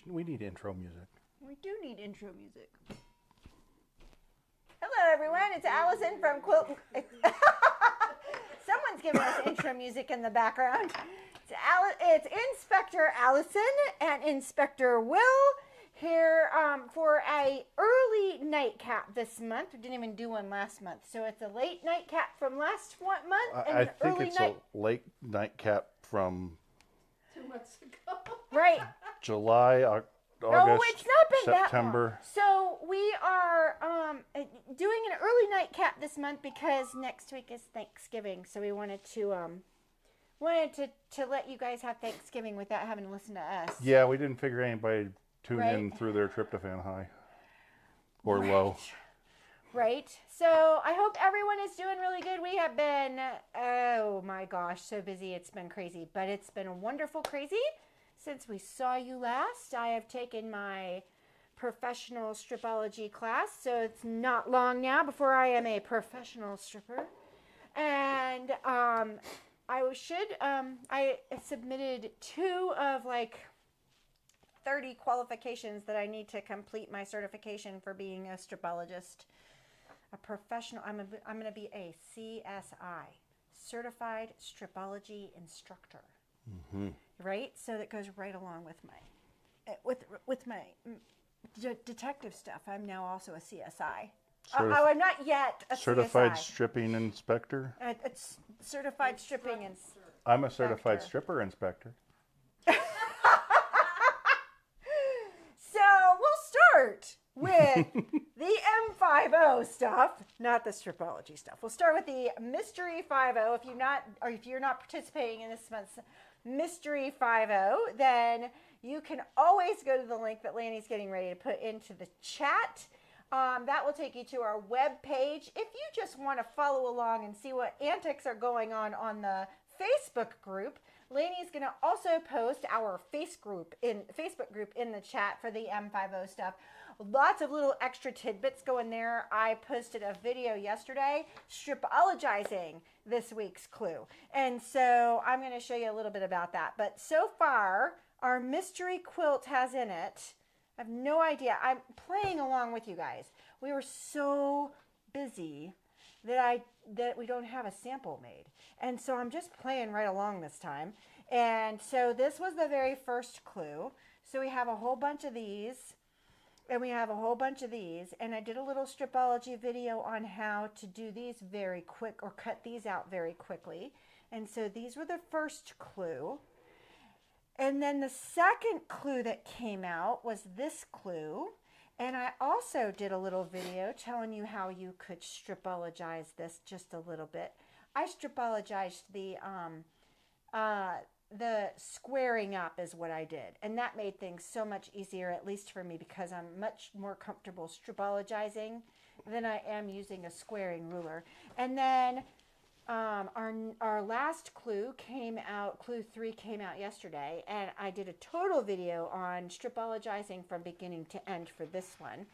We need intro music. We do need intro music. Hello, everyone. It's Allison from Quilt. Someone's giving us intro music in the background. It's Inspector Allison and Inspector Will here for a early nightcap this month. We didn't even do one last month, so it's a late nightcap from last month. And I think it's a late nightcap from 2 months ago. Right. July, August, No, it's not been September. that long. So we are doing an early nightcap this month because next week is Thanksgiving. So we wanted to let you guys have Thanksgiving without having to listen to us. Yeah, we didn't figure anybody tune in through their tryptophan high or low. Right. So I hope everyone is doing really good. We have been, oh my gosh, so busy. It's been crazy, but it's been a wonderful crazy. Since we saw you last, I have taken my professional stripology class, so it's not long now before I am a professional stripper. And I submitted 2 of like 30 qualifications that I need to complete my certification for being a stripologist, a professional. I'm going to be a CSI, Certified Stripology Instructor. Mm-hmm. Right, so that goes right along with my detective stuff. I'm now also a CSI. I'm not yet a certified CSI. Stripping Inspector. It's certified stripping inspector. I'm a certified stripper inspector. So we'll start with the M50 stuff, not the stripology stuff. We'll start with the Mystery 50. If you're not participating in this month's Mystery 50, then you can always go to the link that Lanny's getting ready to put into the chat. That will take you to our web page. If you just want to follow along and see what antics are going on the Facebook group, Lanny's going to also post our Facebook group in the chat for the M50 stuff. Lots of little extra tidbits go in there. I posted a video yesterday stripologizing this week's clue. And so I'm going to show you a little bit about that. But so far, our mystery quilt has in it, I have no idea. I'm playing along with you guys. We were so busy that we don't have a sample made. And so I'm just playing right along this time. And so this was the very first clue. So we have a whole bunch of these. And we have a whole bunch of these, and I did a little stripology video on how to do these very quick, or cut these out very quickly. And so these were the first clue. And then the second clue that came out was this clue. And I also did a little video telling you how you could stripologize this just a little bit. I stripologized the squaring up is what I did. And that made things so much easier, at least for me, because I'm much more comfortable stripologizing than I am using a squaring ruler. And then our last clue came out, clue 3 came out yesterday, and I did a total video on stripologizing from beginning to end for this one.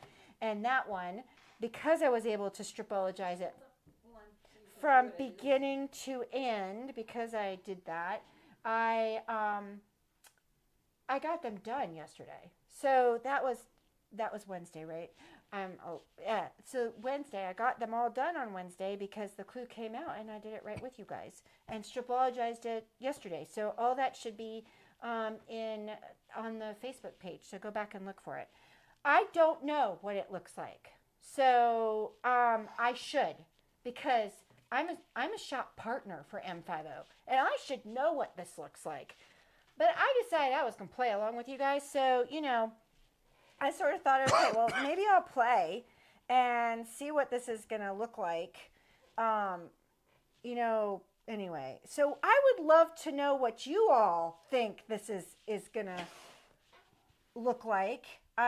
And that one, because I was able to stripologize it from beginning to end, because I did that, I got them done yesterday. So that was Wednesday, right? Yeah. So Wednesday, I got them all done on Wednesday because the clue came out and I did it right with you guys and stripologized it yesterday. So all that should be on the Facebook page. So go back and look for it. I don't know what it looks like. So I should, because I'm a shop partner for M50, and I should know what this looks like. But I decided I was going to play along with you guys, so, I sort of thought, okay, well, maybe I'll play and see what this is going to look like, anyway. So I would love to know what you all think this is going to look like. You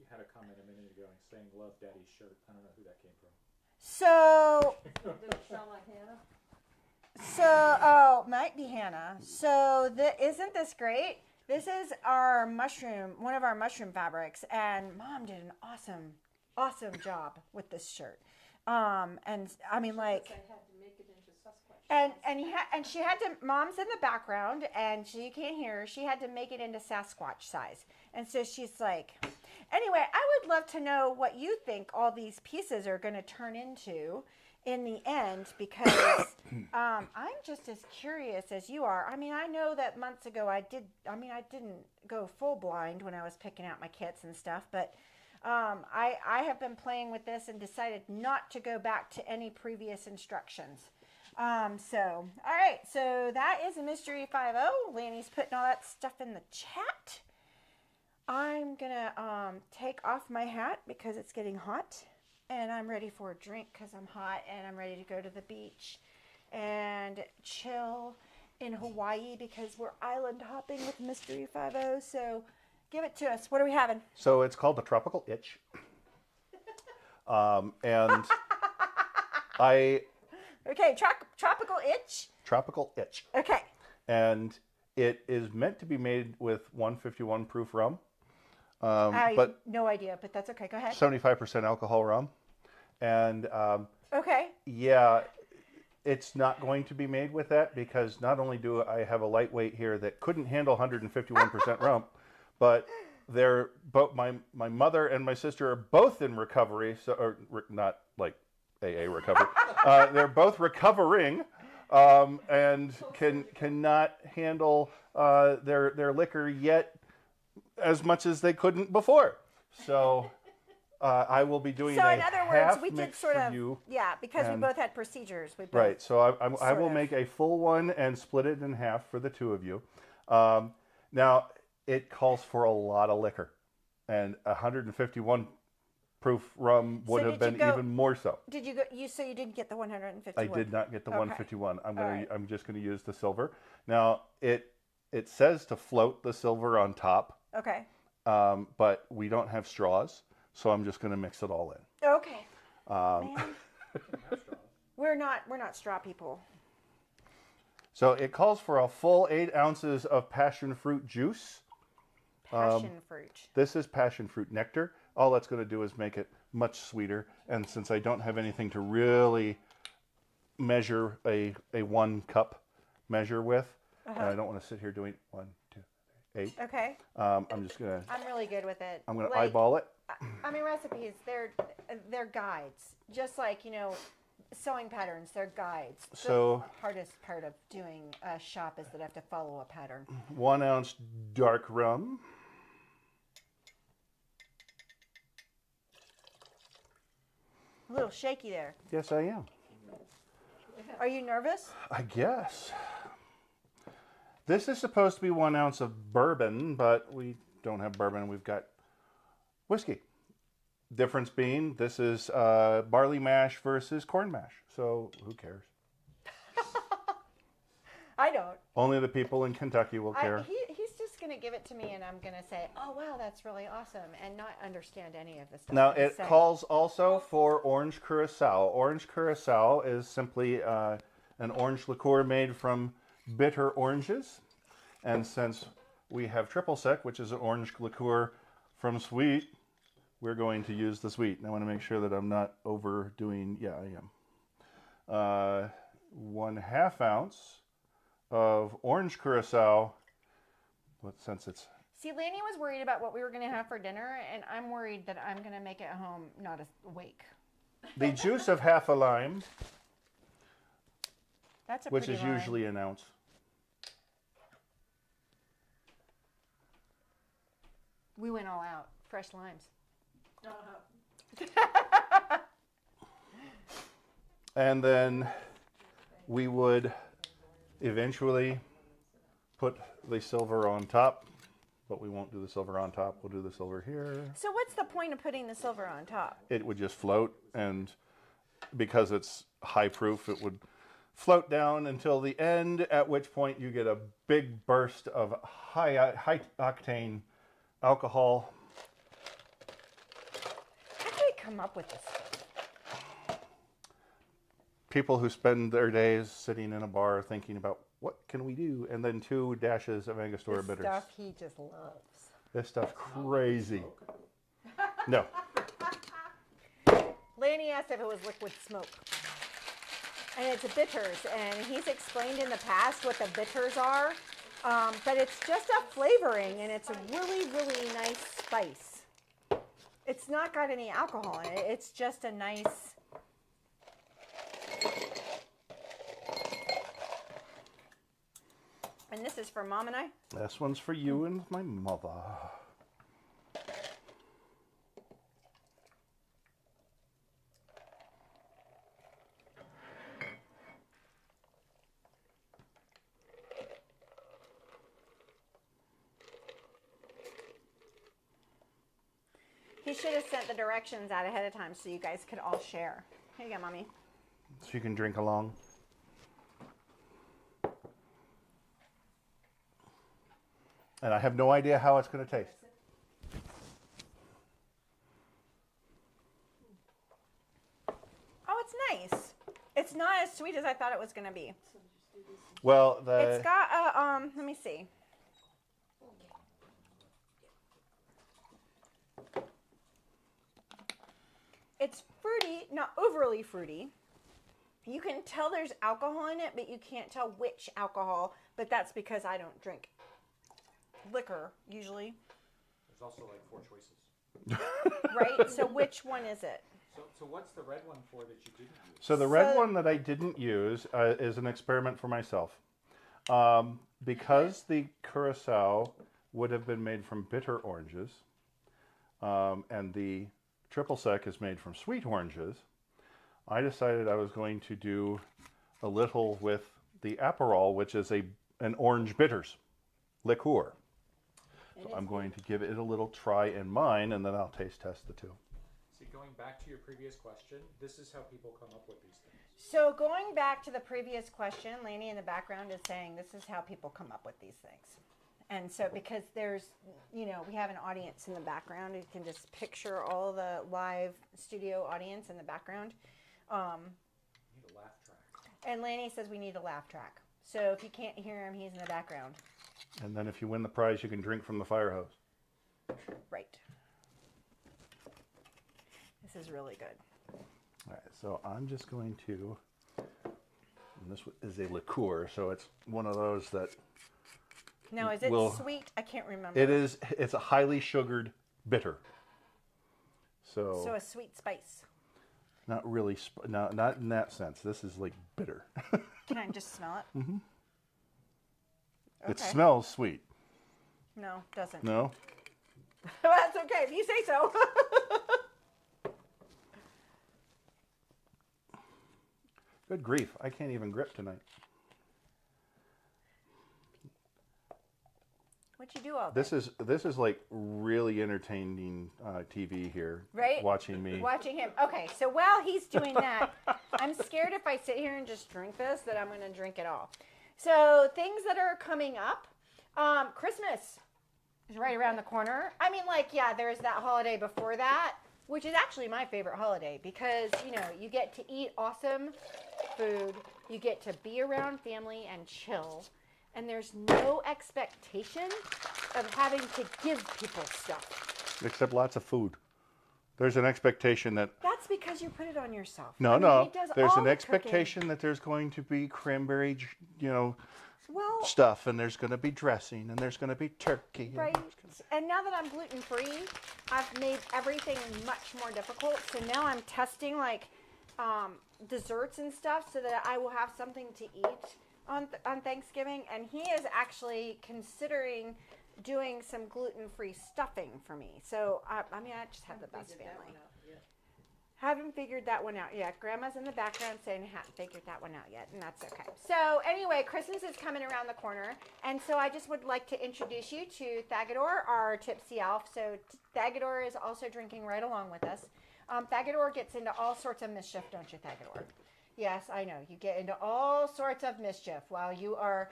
had a comment a minute ago saying love daddy's shirt. I don't know who that came from. So, Did it sound like Hannah? Might be Hannah. So, isn't this great? This is our one of our mushroom fabrics, and Mom did an awesome job with this shirt. And I mean, like, I had to make it into Sasquatch And she had to. Mom's in the background, and you can't hear her. She had to make it into Sasquatch size, and so she's like. Anyway, I would love to know what you think all these pieces are going to turn into in the end, because I'm just as curious as you are. I mean, I know that months ago I didn't go full blind when I was picking out my kits and stuff, but I have been playing with this and decided not to go back to any previous instructions. All right, so that is a Mystery 5.0. Lanny's putting all that stuff in the chat. I'm gonna take off my hat because it's getting hot, and I'm ready for a drink because I'm hot, and I'm ready to go to the beach and chill in Hawaii because we're island hopping with Mystery 5.0. So give it to us. What are we having? So it's called the Tropical Itch. And I... Okay, tropical itch? Tropical Itch. Okay. And it is meant to be made with 151 proof rum. I have but no idea, but that's okay. Go ahead. 75% alcohol rum. And Okay. yeah, it's not going to be made with that because not only do I have a lightweight here that couldn't handle 151% rum, but they're both my mother and my sister are both in recovery, so or not like AA recovery. They're both recovering and cannot handle their liquor yet as much as they couldn't before. So I will be doing So a in other words, half we did mix sort for of, you. yeah, because we and- both had procedures. We both, Right, so I sort will of. make a full one and split it in half for the two of you. Now, it calls for a lot of liquor, and 151 proof rum would So have did you been go- even more so. Did you go? So you didn't get the 151. I did not get the Okay. 151. All right. I'm just gonna use the silver. Now, it says to float the silver on top, Okay. but we don't have straws, so I'm just gonna mix it all in. Okay. Um, Man, we're not straw people. So it calls for a full 8 ounces of passion fruit juice. Passion fruit. This is passion fruit nectar. All that's going to do is make it much sweeter. And since I don't have anything to really measure a 1 cup measure with, and I don't want to sit here doing 1, 2, 3, 8. Okay. I'm just going to I'm really good with it. I'm going to Like, eyeball it. I mean, recipes, they're guides. Just like, sewing patterns, they're guides. So- the hardest part of doing a shop is that I have to follow a pattern. 1 ounce dark rum. A little shaky there. Yes, I am. Are you nervous? I guess. This is supposed to be 1 ounce of bourbon, but we don't have bourbon. We've got whiskey. Difference being, this is barley mash versus corn mash. So who cares? I don't. Only the people in Kentucky will care. He's just going to give it to me, and I'm going to say, oh, wow, that's really awesome, and not understand any of the stuff. Now, that he's it saying. calls also for orange curacao. Orange curacao is simply an orange liqueur made from bitter oranges. And since we have triple sec, which is an orange liqueur from sweet, we're going to use the sweet. And I want to make sure that I'm not overdoing, yeah, I am. 1/2 ounce of orange curacao, but since it's... See, Lanny was worried about what we were going to have for dinner, and I'm worried that I'm going to make it home not awake. The juice of half a lime, That's a which pretty is line. usually an ounce. We went all out. Fresh limes. And then we would eventually put the silver on top, but we won't do the silver on top. We'll do the silver here. So what's the point of putting the silver on top? It would just float, and because it's high proof, it would float down until the end, at which point you get a big burst of high octane alcohol. How do they come up with this stuff? People who spend their days sitting in a bar thinking about what can we do, and then 2 dashes of Angostura The bitters. stuff he just loves. This stuff's crazy. No. Lanny asked if it was liquid smoke. and it's bitters. And he's explained in the past what the bitters are, but it's just a flavoring, and it's a really, really nice spice. It's not got any alcohol in it. It's just a nice. And this is for Mom and I. This one's for you and my mother. He should have sent the directions out ahead of time so you guys could all share. Here you go, Mommy. So you can drink along. And I have no idea how it's going to taste. Oh, it's nice. It's not as sweet as I thought it was going to be. Well, It's got a, let me see. It's fruity, not overly fruity. You can tell there's alcohol in it, but you can't tell which alcohol. But that's because I don't drink liquor, usually. There's also like 4 choices. Right? So which one is it? So what's the red one for that you didn't use? So the red one that I didn't use is an experiment for myself. Because the Curacao would have been made from bitter oranges, and the triple sec is made from sweet oranges, I decided I was going to do a little with the Aperol, which is an orange bitters liqueur. So I'm going to give it a little try in mine, and then I'll taste test the two. See, going back to your previous question, this is how people come up with these things. So going back to the previous question, Lainey in the background is saying this is how people come up with these things. And so because there's, we have an audience in the background. You can just picture all the live studio audience in the background. You need a laugh track. And Lainey says we need a laugh track. So if you can't hear him, he's in the background. And then if you win the prize, you can drink from the fire hose. Right. This is really good. All right, so I'm just going to, and this is a liqueur, so it's one of those that Now, is it Well, sweet? I can't remember. it is, it's a highly sugared bitter. So So a sweet spice. not really, not in that sense. This is like bitter. Can I just smell it? Mm-hmm. Okay. It smells sweet. No, doesn't. No? That's okay if you say so. Good grief, I can't even grip tonight. What'd you do all day? This is like really entertaining TV here. Right? Watching me. Watching him. Okay, so while he's doing that, I'm scared if I sit here and just drink this that I'm going to drink it all. So things that are coming up. Christmas is right around the corner. I mean, there's that holiday before that, which is actually my favorite holiday because, you get to eat awesome food. You get to be around family and chill. And there's no expectation of having to give people stuff. Except lots of food. There's an expectation that... That's because you put it on yourself. No, I mean, no. he does There's all an the expectation cooking. that there's going to be cranberry, Well, stuff, and there's going to be dressing, and there's going to be turkey. and right. there's gonna- And now that I'm gluten-free, I've made everything much more difficult. So now I'm testing desserts and stuff so that I will have something to eat on Thanksgiving. And he is actually considering doing some gluten-free stuffing for me. So, I just have the best family. Haven't figured that one out yet. Grandma's in the background saying I haven't figured that one out yet, and that's okay. So anyway, Christmas is coming around the corner, and so I just would like to introduce you to Thagador, our tipsy elf. So Thagador is also drinking right along with us. Thagador gets into all sorts of mischief, don't you, Thagador? Yes, I know. You get into all sorts of mischief while you are,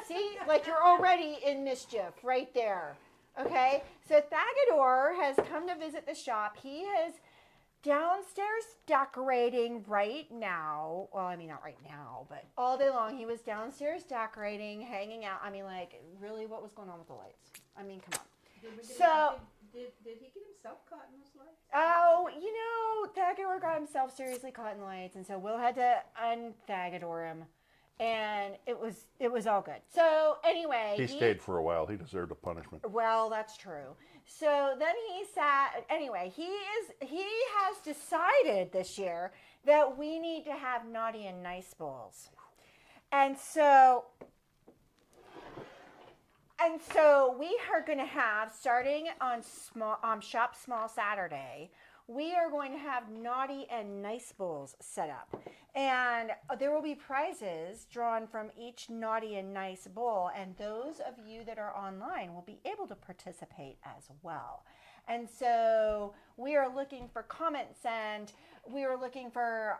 see, like you're already in mischief right there. Okay, so Thagador has come to visit the shop. He is downstairs decorating right now. Well, I mean, not right now, but all day long he was downstairs decorating, hanging out. I mean, really, what was going on with the lights? I mean, come on. Did he get himself caught in those lights? Oh, Thagador got himself seriously caught in the lights, and so Will had to un-Thagador him, and it was all good. So anyway, He stayed for a while. He deserved a punishment. Well, that's true. So then he sat. Anyway, he has decided this year that we need to have naughty and nice bowls, and so we are going to have, starting on Shop Small Saturday, we are going to have naughty and nice bowls set up. And there will be prizes drawn from each naughty and nice bowl. And those of you that are online will be able to participate as well. And so we are looking for comments, and we are looking for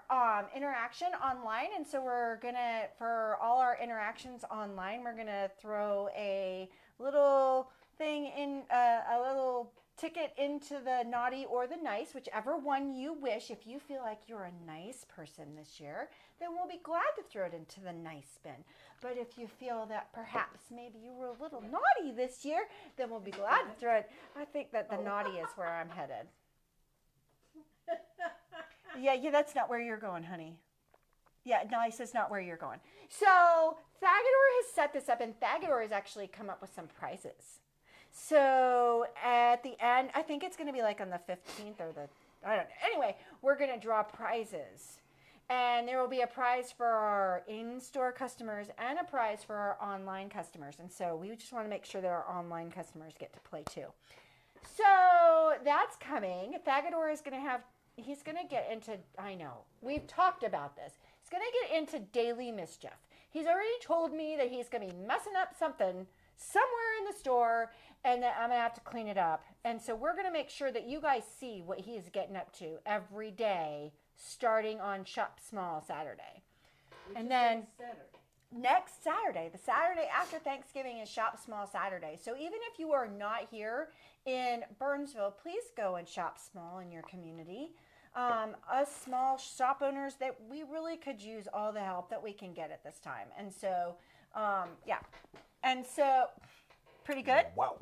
interaction online. And so we're going to, for all our interactions online, we're going to throw a little thing in, a little ticket into the naughty or the nice, whichever one you wish. If you feel like you're a nice person this year, then we'll be glad to throw it into the nice bin. But if you feel that perhaps maybe you were a little naughty this year, then we'll be glad to throw it. I think that the naughty is where I'm headed. Yeah, that's not where you're going, honey. Yeah, nice is not where you're going. So Thagador has set this up, and Thagador has actually come up with some prizes. So at the end, I think it's going to be like on the 15th or I don't know. Anyway, we're going to draw prizes. And there will be a prize for our in-store customers and a prize for our online customers. And so we just want to make sure that our online customers get to play too. So that's coming. Thagador is going to have, he's going to get into, I know, we've talked about this. He's going to get into daily mischief. He's already told me that he's going to be messing up something somewhere in the store, and that I'm going to have to clean it up. And so we're going to make sure that you guys see what he is getting up to every day, starting on Shop Small Saturday. And then next Saturday, the Saturday after Thanksgiving, is Shop Small Saturday. So even if you are not here in Burnsville, please go and shop small in your community. Us small shop owners, that we really could use all the help that we can get at this time. And so, yeah. And so, pretty good? Wow.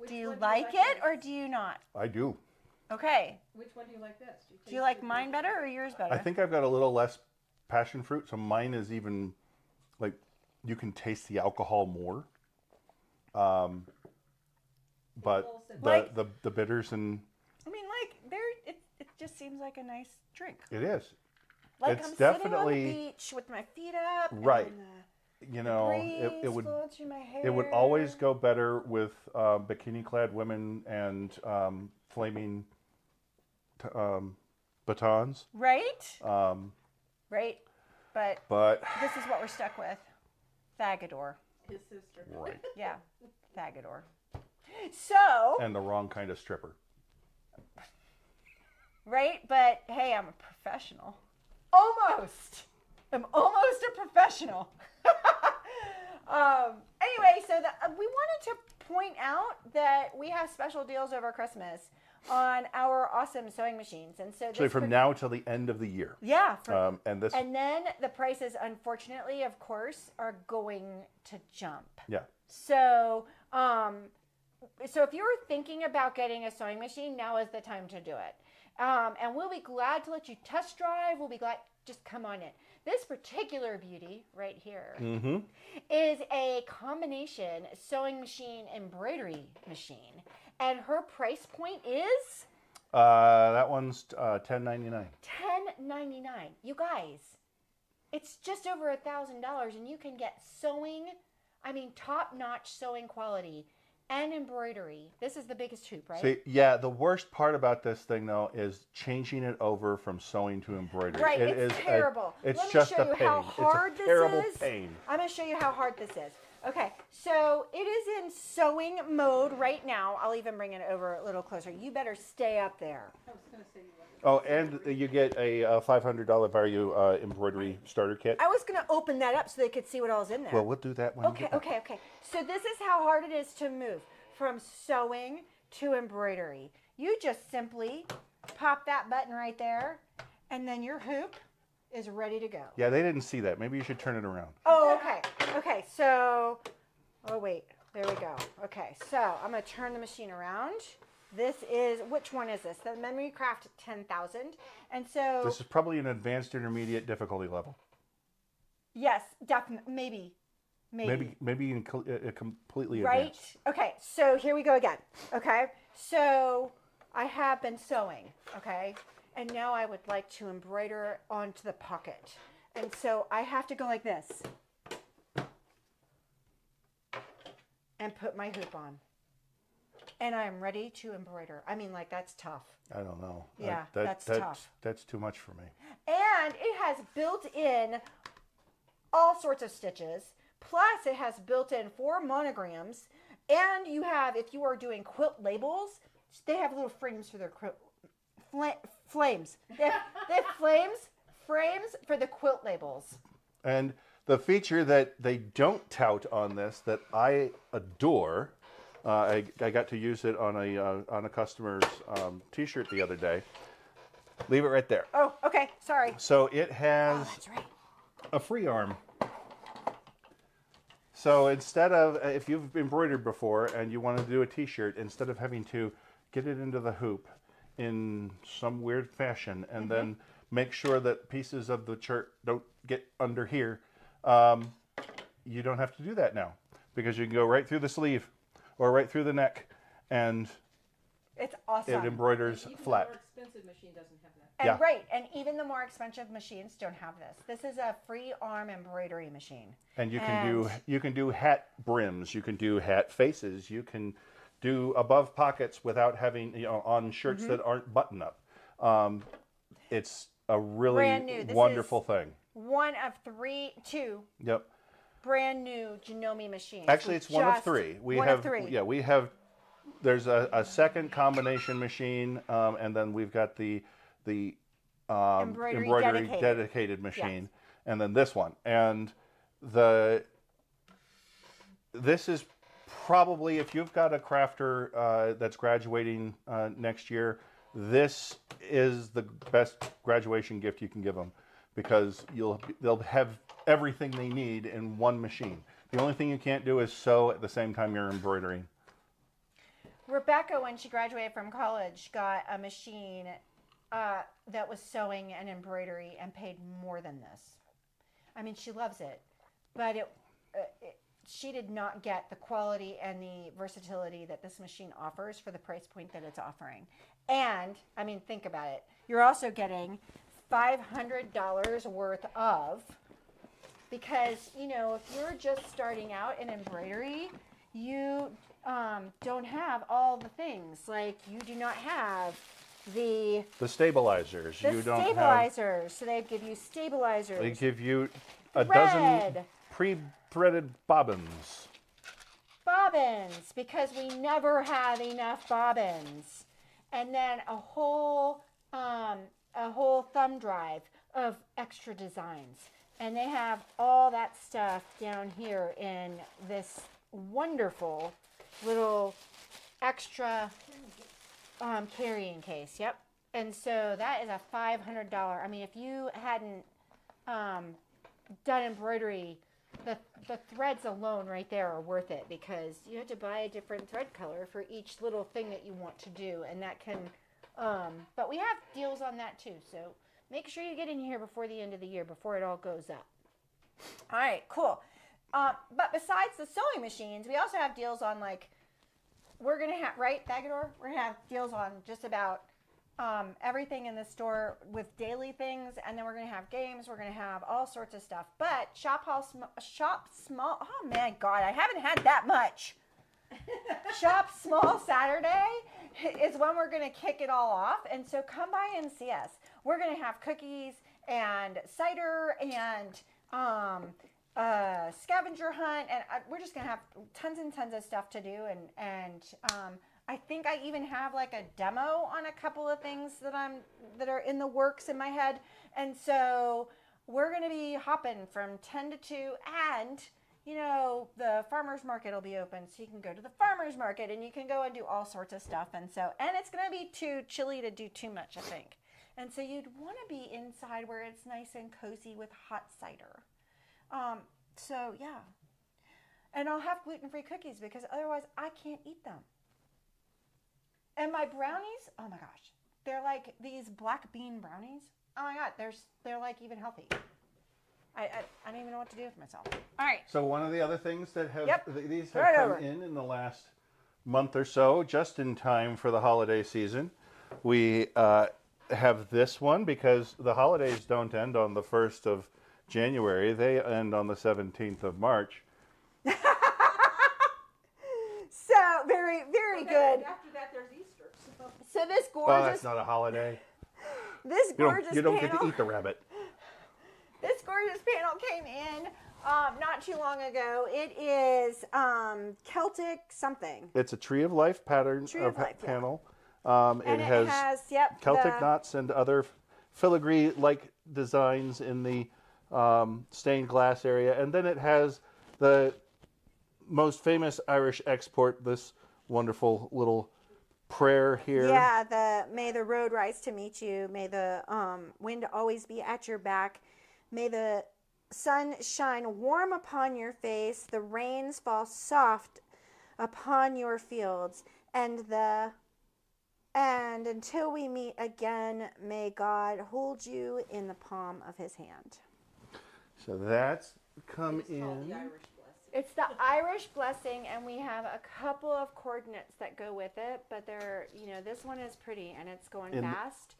Do you like it or do you not? I do. Okay. Which one do you like best? Do you like mine better or yours better? I think I've got a little less passion fruit, so mine is even, like, you can taste the alcohol more. But Like- the bitters, and I mean, like, it just seems like a nice drink. it is. Like, It's I'm sitting on definitely- the beach with my feet up. Right. And You know, breeze it would flowing through my hair. it would always go better with bikini-clad women and flaming batons. Right? Um, Right. But but this is what we're stuck with. Thagador. His sister. right, Yeah. Thagador. So, and the wrong kind of stripper. right? But hey, I'm a professional. Almost. I'm almost a professional. Anyway, so we wanted to point out that we have special deals over Christmas on our awesome sewing machines, and so Actually, from now till the end of the year. yeah, And this, and then the prices, unfortunately, of course, are going to jump. yeah, So, so if you're thinking about getting a sewing machine, now is the time to do it. And we'll be glad to let you test drive. We'll be glad, just come on in. This particular beauty right here is a combination sewing machine embroidery machine. And her price point is that one's $10.99. $10.99. You guys, it's just over $1,000, and you can get sewing, I mean, top-notch sewing quality and embroidery. This is the biggest hoop, right? See, yeah, the worst part about this thing, though, is changing it over from sewing to embroidery. Right, It it's is terrible. it's Let me just show a you pain. how hard it's this a terrible is. pain. I'm going to show you how hard this is. Okay, so it is in sewing mode right now. I'll even bring it over a little closer. You better stay up there. I was going to say you wanted. Oh, and you get a $500 value embroidery starter kit. I was going to open that up so they could see what all's in there. Well, we'll do that when you Okay, get back. okay. So this is how hard it is to move from sewing to embroidery. You just simply pop that button right there, and then your hoop is ready to go. Yeah, they didn't see that. Maybe you should turn it around. Oh, okay. Okay, so, oh wait, there we go. Okay, so I'm going to turn the machine around. This is, which one is this? The Memory Craft 10,000. And so, This is probably an advanced intermediate difficulty level. yes, definitely, maybe. Maybe completely Right? advanced. Okay, so here we go again. Okay, so I have been sewing, okay, and now I would like to embroider onto the pocket. And so I have to go like this and put my hoop on. And I'm ready to embroider. I mean, like, that's tough. I don't know. Yeah, that's tough. That's too much for me. And it has built in all sorts of stitches. Plus, it has built in 4 monograms. And you have, if you are doing quilt labels, they have little frames for their flames. They have frames for the quilt labels. And the feature that they don't tout on this that I adore, I got to use it on a customer's T-shirt the other day. Leave it right there. Oh, okay. Sorry. So it Oh, has that's right. a free arm. So instead of, if you've embroidered before and you want to do a T-shirt, instead of having to get it into the hoop in some weird fashion and then make sure that pieces of the shirt don't get under here, you don't have to do that now because you can go right through the sleeve or right through the neck and It's awesome. it embroiders Even flat. the more expensive machine doesn't have that. And Yeah. right, and even the more expensive machines don't have this. This is a free arm embroidery machine. And you can do hat brims, you can do hat faces, you can do above pockets without having, you know, on shirts that aren't button up. It's a really Brand new. This wonderful is thing. One of two Yep. brand new Janome machines. Actually, We it's one of just- 3. We one have of 3. yeah, we have. There's a second combination machine, and then we've got the Embroidery dedicated machine, and then this one. And this is probably, if you've got a crafter that's graduating next year, this is the best graduation gift you can give them because they'll have everything they need in one machine. The only thing you can't do is sew at the same time you're embroidering. Rebecca, when she graduated from college, got a machine that was sewing and embroidery and paid more than this. I mean, she loves it, but she did not get the quality and the versatility that this machine offers for the price point that it's offering. And, I mean, think about it. You're also getting $500 worth of, because, you know, if you're just starting out in embroidery, you don't have all the things. Like, you do not have the stabilizers. You don't stabilizers. So they give you stabilizers. They give you a Thread. dozen pre-threaded bobbins. Bobbins, because we never have enough bobbins. And then a whole thumb drive of extra designs. And they have all that stuff down here in this wonderful little extra carrying case. Yep. And so that is a $500. I mean, if you hadn't done embroidery, the threads alone right there are worth it because you have to buy a different thread color for each little thing that you want to do. And that can, but we have deals on that too. So make sure you get in here before the end of the year, before it all goes up. All right, cool. But besides the sewing machines, we also have deals on, like, we're going to have, right, Bagador? We're going to have deals on just about everything in the store with daily things. And then we're going to have games. We're going to have all sorts of stuff. But Shop Small, oh, man, God, I haven't had that much. Shop Small Saturday is when we're going to kick it all off. And so come by and see us. We're going to have cookies and cider and scavenger hunt, and we're just gonna have tons and tons of stuff to do, and I think I even have like a demo on a couple of things that are in the works in my head. And so we're gonna be hopping from 10 to 2, and you know, the farmers market will be open, so you can go to the farmers market and you can go and do all sorts of stuff. And it's gonna be too chilly to do too much, I think. And so you'd want to be inside where it's nice and cozy with hot cider. So yeah, and I'll have gluten-free cookies because otherwise I can't eat them. And my brownies, oh my gosh, they're like these black bean brownies. Oh my God, they're like even healthy. I don't even know what to do with myself. All right. So one of the other things that have Yep. these Throw have it come over. in the last month or so, just in time for the holiday season. We have this one because the holidays don't end on the 1st of January. They end on the 17th of March. So very, very good. After that, there's Easter. So this Oh, gorgeous, that's not a holiday. this You gorgeous don't get panel, to eat the rabbit. this gorgeous panel came in not too long ago. It is Celtic something. It's a Tree of Life pattern Tree of Life, yeah. panel. And it has yep, Celtic the- knots and other filigree-like designs in the stained glass area. And then it has the most famous Irish export, this wonderful little prayer here. Yeah, may the road rise to meet you. May the wind always be at your back. May the sun shine warm upon your face. The rains fall soft upon your fields. And until we meet again, may God hold you in the palm of his hand. So that's come It's called the in. Irish blessing. It's the Irish blessing, and we have a couple of coordinates that go with it, but they're, this one is pretty, and it's going fast.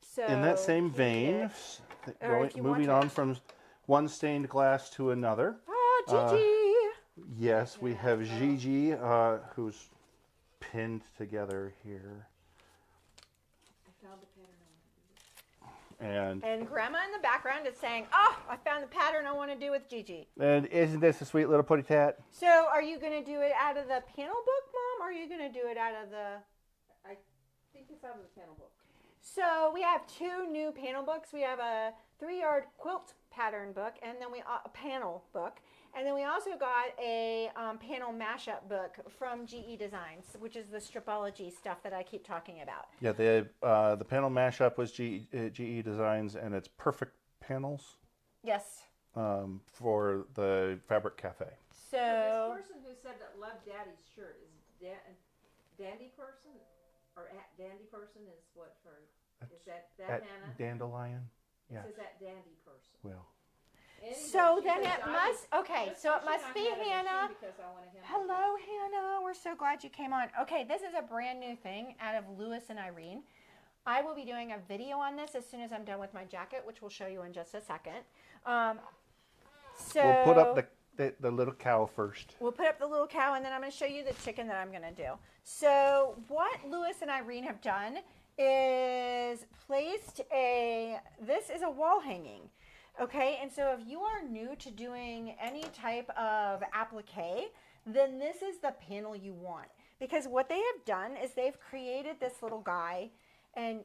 So In that same if you need vein, it- or if you want moving to. on from one stained glass to another. Gigi. Yes, we have Gigi, who's pinned together here. I found the pattern I want to do. And And Grandma in the background is saying, "Oh, I found the pattern I want to do with Gigi." isn't this a sweet little putty tat? So, are you going to do it out of the panel book, Mom, or are you going to do it out of the... I think it's out of the panel book. So, we have two new panel books. We have a 3-yard quilt pattern book, and then a panel book. And then we also got a panel mashup book from GE Designs, which is the stripology stuff that I keep talking about. Yeah, the panel mashup was GE Designs, and it's perfect panels Yes. for the Fabric Cafe. So, This person who said that loved Daddy's shirt is Dandy person, or Dandy person is what for? Is that At Hannah? Dandelion? Yeah. It says that Dandy person. Well, Anyway, so she then says, it "I must, was okay, just so it wishing must I be had a machine Hannah. because I want a hand Hello, Hannah. We're so glad you came on. Okay, this is a brand new thing out of Lewis and Irene. I will be doing a video on this as soon as I'm done with my jacket, which we'll show you in just a second. So we'll put up the little cow first. we'll put up the little cow, and then I'm going to show you the chicken that I'm going to do. So what Lewis and Irene have done is placed this is a wall hanging. Okay, and so if you are new to doing any type of applique, then this is the panel you want. Because what they have done is they've created this little guy and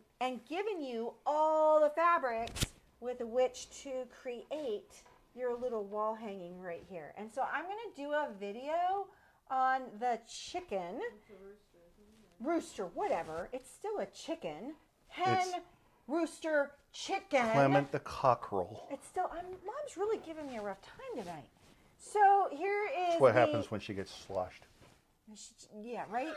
given you all the fabrics with which to create your little wall hanging right here. And so I'm going to do a video on the chicken, rooster, whatever. It's still a chicken, hen, It's rooster, chicken. Clement the cockerel. It's still, Mom's really giving me a rough time tonight. So here is That's what happens when she gets sloshed. Yeah, right?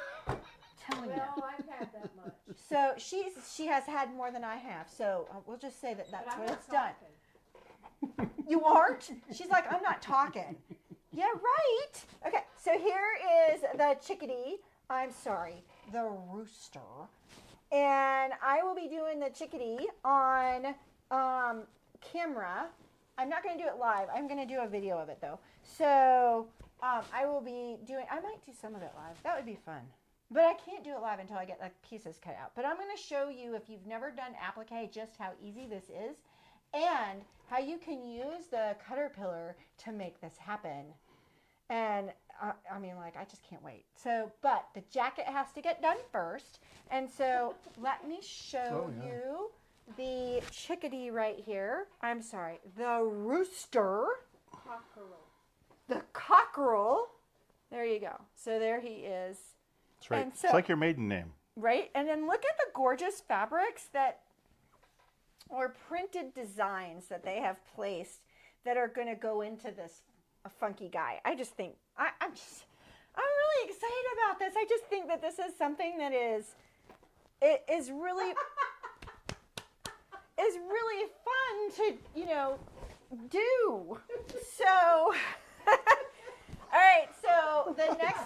Telling you. Well, I've had that much. So she has had more than I have. So we'll just say that that's But I'm what not it's done. talking. You aren't? She's like, I'm not talking. Yeah, right. Okay, so here is the chickadee. I'm sorry, the rooster. And I will be doing the chickadee on camera. I'm not going to do it live. I'm going to do a video of it, though. So I will be doing, I might do some of it live. That would be fun. But I can't do it live until I get the pieces cut out. But I'm going to show you, if you've never done applique, just how easy this is and how you can use the caterpillar to make this happen. And I mean, like, I just can't wait. So, but the jacket has to get done first. And so let me show you the chickadee right here. I'm sorry, the rooster. Cockerel. The cockerel. There you go. So there he is. That's right. And so- It's like your maiden name. Right? And then look at the gorgeous fabrics or printed designs that they have placed that are going to go into this funky guy. I just think, I'm really excited about this. I just think that this is something that is it is really fun to, do. So, all right, so the next,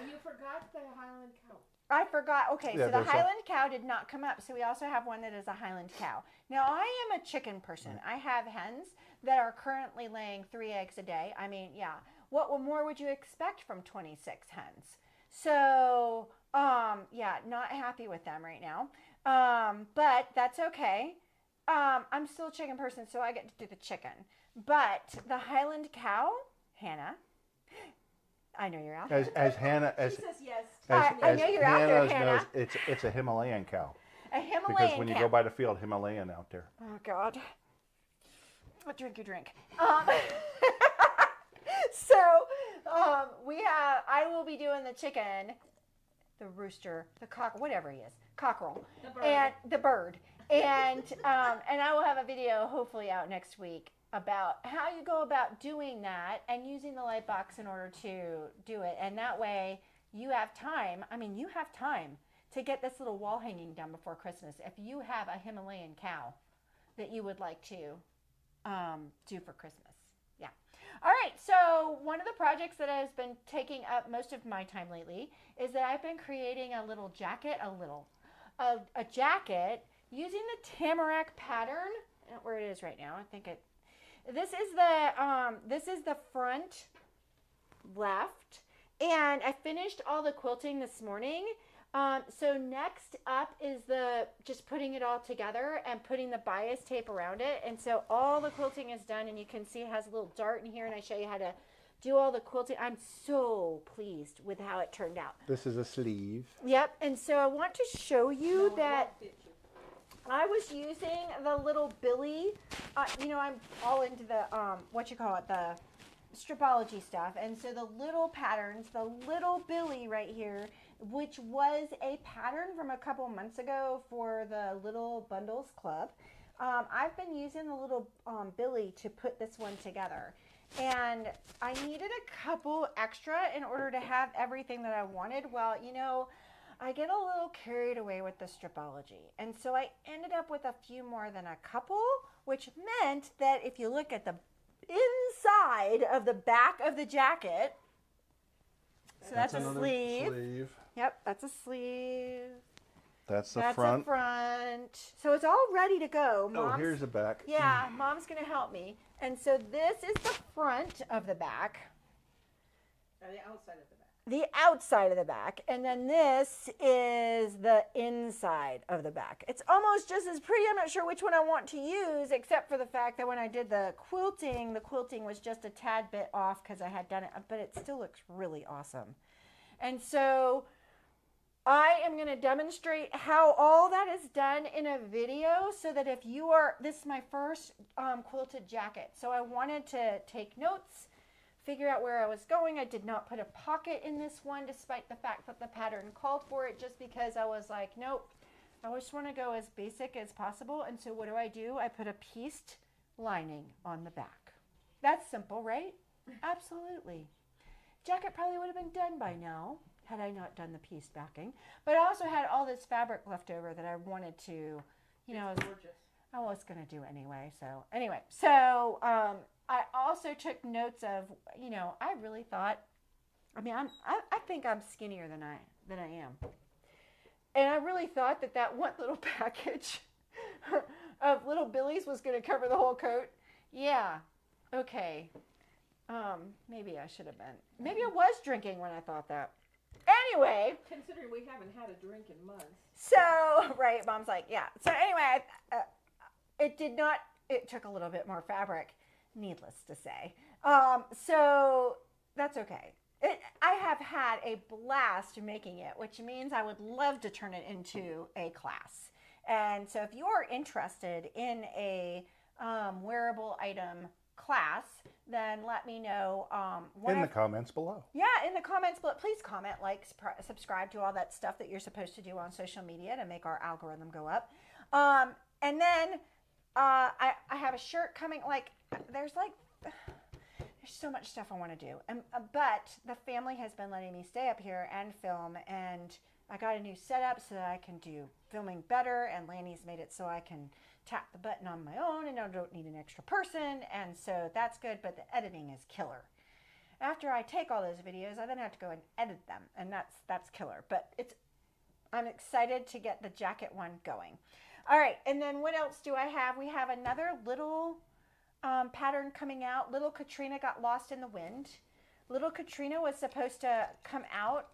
You forgot the Highland cow. I forgot. Okay, Yeah, so the there's Highland cow did not come up. So we also have one that is a Highland cow. Now, I am a chicken person. I have hens that are currently laying 3 eggs a day. I mean, yeah. What more would you expect from 26 hens? So, yeah, not happy with them right now. But that's okay. I'm still a chicken person, so I get to do the chicken. But the Highland cow, Hannah, I know you're out there. As Hannah, She says yes. I know you're out there, Hannah. knows, it's a Himalayan cow. A Himalayan Because when you cow. go by the field, Himalayan out there. Oh, God. I'll drink your drink. So, I will be doing the chicken, the rooster, the cock, whatever he is, cockerel, The bird. and the bird. And I will have a video hopefully out next week about how you go about doing that and using the light box in order to do it. And that way you have time. I mean, you have time to get this little wall hanging done before Christmas. If you have a Himalayan cow that you would like to do for Christmas. Yeah. All right. So one of the projects that has been taking up most of my time lately is that I've been creating a little jacket, a jacket using the tamarack pattern. I don't know where it is right now. I think this is the front left, and I finished all the quilting this morning. So next up is just putting it all together and putting the bias tape around it. And so all the quilting is done, and you can see it has a little dart in here, and I show you how to do all the quilting. I'm so pleased with how it turned out. This is a sleeve. Yep, and so I want to show you No, that what did you? I was using the little Billy. I'm all into the the stripology stuff, and so the little patterns, the little Billy right here, which was a pattern from a couple months ago for the Little Bundles Club. I've been using the little Billy to put this one together, and I needed a couple extra in order to have everything that I wanted. Well, I get a little carried away with the stripology. And so I ended up with a few more than a couple, which meant that if you look at the inside of the back of the jacket, so that's a another sleeve. Yep, that's a sleeve. That's the That's front. a front. So it's all ready to go. Oh, here's the back. Yeah, Mom's going to help me. And so this is the front of the back. Or the outside of the back. The outside of the back, and then this is the inside of the back. It's almost just as pretty. I'm not sure which one I want to use, except for the fact that when I did the quilting was just a tad bit off because I had done it, but it still looks really awesome. And so I am going to demonstrate how all that is done in a video so that this is my first quilted jacket. So I wanted to take notes, figure out where I was going. I did not put a pocket in this one, despite the fact that the pattern called for it, just because I was like, nope, I just want to go as basic as possible. And so what do? I put a pieced lining on the back. That's simple, right? Absolutely. Jacket probably would have been done by now had I not done the pieced backing. But I also had all this fabric left over that I wanted to, Gorgeous. I was going to do anyway. So I also took notes of, I really thought, I think I'm skinnier than I am. And I really thought that one little package of little Billies was going to cover the whole coat. Yeah. Okay. Maybe I should have been. Maybe I was drinking when I thought that. Anyway. Considering we haven't had a drink in months. So, right, Mom's like, yeah. So anyway, it took a little bit more fabric, needless to say. So that's okay. I have had a blast making it, which means I would love to turn it into a class. And so if you're interested in a wearable item class, then let me know. In the comments below. Yeah, in the comments below. Please comment, like, subscribe to all that stuff that you're supposed to do on social media to make our algorithm go up. And then I have a shirt coming. There's so much stuff I want to do. But the family has been letting me stay up here and film and I got a new setup so that I can do filming better, and Lanny's made it so I can tap the button on my own and I don't need an extra person, and so that's good, but the editing is killer. After I take all those videos, I then have to go and edit them, and that's killer. But I'm excited to get the jacket one going. All right, and then what else do I have? We have another little pattern coming out. Little Katrina got lost in the wind. Little Katrina was supposed to come out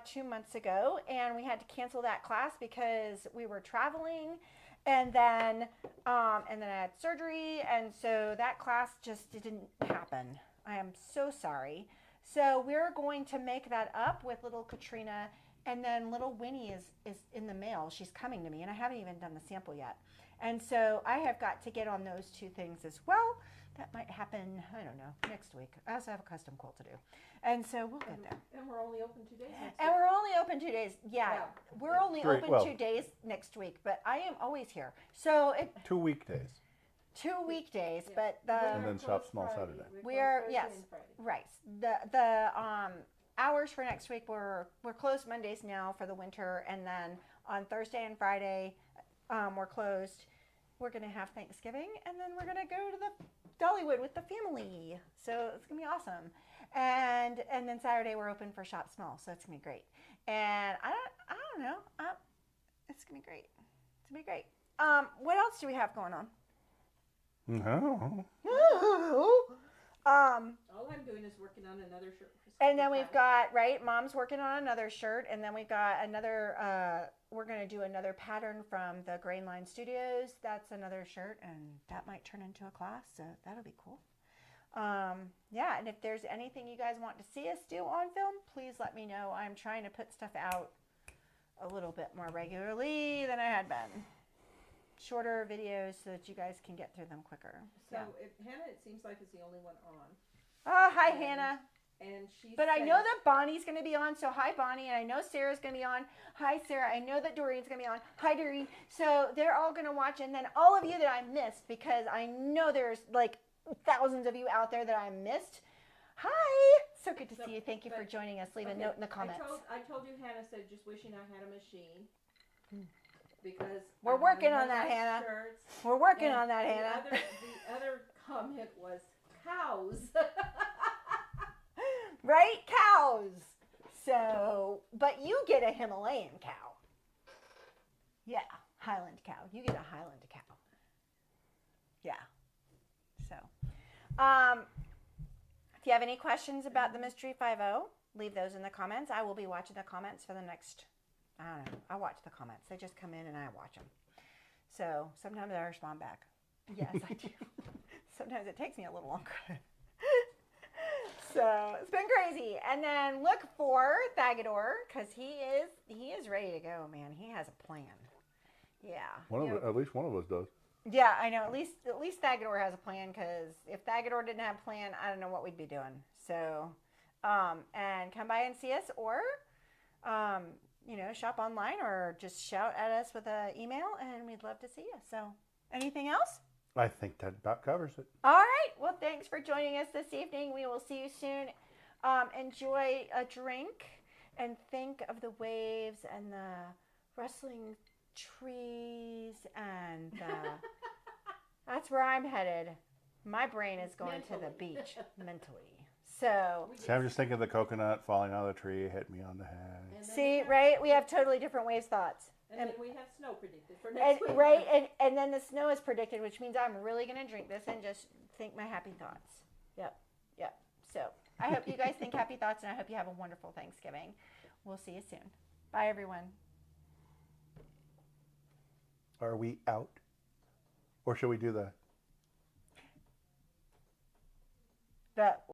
2 months ago, and we had to cancel that class because we were traveling, and then I had surgery, and so that class just didn't happen. I am so sorry. So we're going to make that up with little Katrina, and then little Winnie is in the mail. She's coming to me, and I haven't even done the sample yet. And so I have got to get on those two things as well. That might happen, I don't know, next week. I also have a custom quilt to do. And so we'll get there. And we're only open 2 days next And week. we're only open 2 days. Yeah, Yeah. we're only open 2 days next week, but I am always here. So 2 weekdays. 2 weekdays, Yeah. but And the then shop small Saturday. We are- close yes. Thursday and Friday. right. The hours for next week we're closed Mondays now for the winter, and then on Thursday and Friday we're closed. We're gonna have Thanksgiving, and then we're gonna go to the Dollywood with the family. So it's gonna be awesome. And then Saturday we're open for shop small, so it's gonna be great. And I don't know. It's gonna be great. It's gonna be great. What else do we have going on? No. All I'm doing is working on another shirt. And then we've got, right, Mom's working on another shirt, and then we've got another, we're going to do another pattern from the Grain Line Studios. That's another shirt, and that might turn into a class, so that'll be cool. Yeah, and if there's anything you guys want to see us do on film, please let me know. I'm trying to put stuff out a little bit more regularly than I had been. Shorter videos so that you guys can get through them quicker. So Yeah. Hannah, it seems like, is the only one on. Oh, hi, And- Hannah. And she But I said- know that Bonnie's going to be on, so hi, Bonnie. And I know Sarah's going to be on. Hi, Sarah. I know that Doreen's going to be on. Hi, Doreen. So they're all going to watch. And then all of you that I missed, because I know there's like thousands of you out there that I missed. Hi. So good to see you. Thank you for joining us. Leave a Okay, note in the comments. I told you Hannah said just wishing I had a machine. Because We're I want working to on know that, my Hannah. shirts. We're working And on that, the Hannah. The other comment was cows. Right? Cows. So, but you get a Himalayan cow. Yeah, Highland cow. You get a Highland cow. Yeah. So, if you have any questions about the Mystery 5.0, leave those in the comments. I will be watching the comments for the next, I don't know, I watch the comments. They just come in and I watch them. So sometimes I respond back. Yes, I do. Sometimes it takes me a little longer. So it's been crazy. And then look for Thagador, because he is ready to go, man. He has a plan. Yeah. At least one of us does. Yeah, I know. At least Thagador has a plan, because if Thagador didn't have a plan, I don't know what we'd be doing. So, and come by and see us, or, shop online, or just shout at us with an email, and we'd love to see you. So, anything else? I think that about covers it. All right. Well, thanks for joining us this evening. We will see you soon. Enjoy a drink and think of the waves and the rustling trees, and that's where I'm headed. My brain is going to the beach mentally. So, See, I'm just thinking of the coconut falling out of the tree, hit me on the head. And then see, we have- right? We have totally different waves thoughts. And then we have snow predicted for And, next week. right, and then the snow is predicted, which means I'm really going to drink this and just think my happy thoughts. Yep. So I hope you guys think happy thoughts, and I hope you have a wonderful Thanksgiving. We'll see you soon. Bye, everyone. Are we out? Or should we do the... The